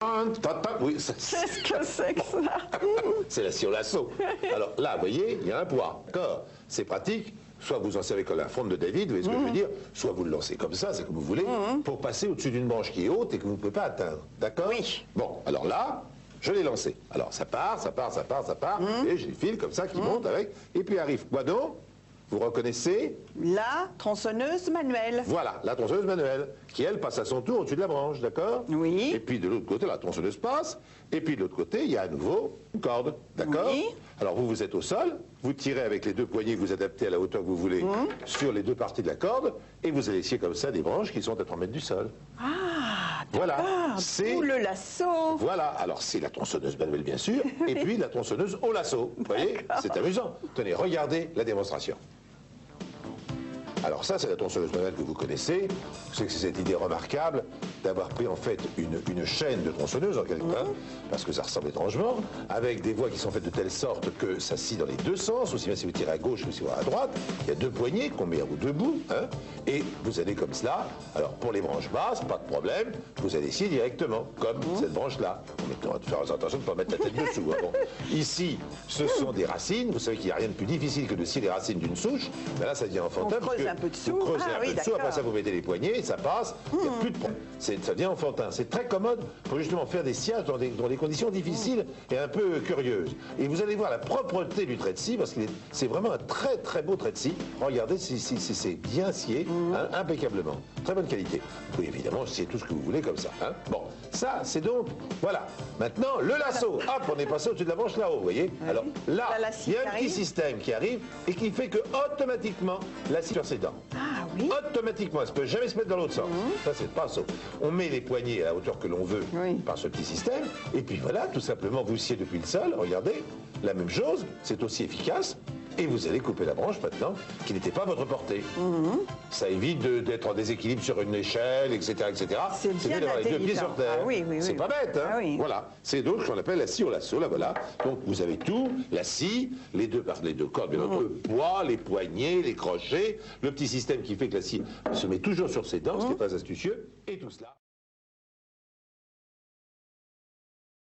Oui, Qu'est-ce que c'est que ça? c'est la scie au lasso. Alors là, vous voyez, il y a un poids. D'accord. C'est pratique. Soit vous en servez comme la fronde de David, vous voyez ce que je veux dire, soit vous le lancez comme ça, c'est comme vous voulez, pour passer au-dessus d'une branche qui est haute et que vous ne pouvez pas atteindre. D'accord? Oui. Bon, alors là, je l'ai lancé. Alors ça part, et j'ai le fil comme ça qui monte avec, et puis arrive quoi donc? Vous reconnaissez? La tronçonneuse manuelle. Voilà, la tronçonneuse manuelle, qui elle passe à son tour au-dessus de la branche, d'accord? Oui. Et puis de l'autre côté, la tronçonneuse passe, et puis de l'autre côté, il y a à nouveau une corde, d'accord? Oui. Alors vous êtes au sol, vous tirez avec les deux poignets que vous adaptez à la hauteur que vous voulez sur les deux parties de la corde, et vous allez scier comme ça des branches qui sont à 3 mètres du sol. Ah, Voilà, c'est le lasso. Voilà, alors c'est la tronçonneuse manuelle bien sûr, et puis la tronçonneuse au lasso. Vous voyez, c'est amusant. Tenez, regardez la démonstration. Alors ça, c'est la tronçonneuse manuelle que vous connaissez. C'est que c'est cette idée remarquable d'avoir pris en fait une chaîne de tronçonneuse en quelque cas, parce que ça ressemble étrangement, avec des voies qui sont faites de telle sorte que ça scie dans les deux sens, aussi bien si vous tirez à gauche que si vous tirez à droite. Il y a deux poignées qu'on met à vos deux bouts, hein, et vous allez comme cela. Alors pour les branches basses, pas de problème, vous allez scier directement, comme cette branche-là. On va faire attention de ne pas mettre la tête dessous. Hein, bon. Ici, ce sont des racines. Vous savez qu'il n'y a rien de plus difficile que de scier les racines d'une souche. Mais là, ça devient enfantin. On creuse un peu dessous. Vous creusez un peu dessous, après ça vous mettez les poignets, ça passe, il n'y a plus de problème. Ça devient enfantin. C'est très commode pour justement faire des sciages dans des conditions difficiles et un peu curieuses. Et vous allez voir la propreté du trait de scie, parce que c'est vraiment un très très beau trait de scie. Regardez, c'est bien scié, hein, impeccablement. Très bonne qualité. Vous pouvez évidemment scier tout ce que vous voulez comme ça. Hein. Bon, ça c'est donc, voilà. Maintenant, le lasso. Hop, on est passé au-dessus de la branche là-haut, vous voyez. Alors là, il y a un petit système qui arrive et qui fait que automatiquement, la scie sur ses dents. Ah oui. Automatiquement, ça ne peut jamais se mettre dans l'autre sens. Ça, c'est pas ça. On met les poignets à la hauteur que l'on veut par ce petit système. Et puis voilà, tout simplement, vous sciez depuis le sol. Regardez, la même chose, c'est aussi efficace. Et vous allez couper la branche maintenant, qui n'était pas à votre portée. Ça évite d'être en déséquilibre sur une échelle, etc. etc. C'est bien d'avoir les deux pieds sur terre. Ah oui, c'est pas bête, hein. Ah oui. Voilà. C'est donc ce qu'on appelle la scie au lasso. Là, voilà. Donc vous avez tout, la scie, les deux cordes, bien entendu, le poids, les poignets, les crochets, le petit système qui fait que la scie se met toujours sur ses dents, ce qui est très astucieux, et tout cela.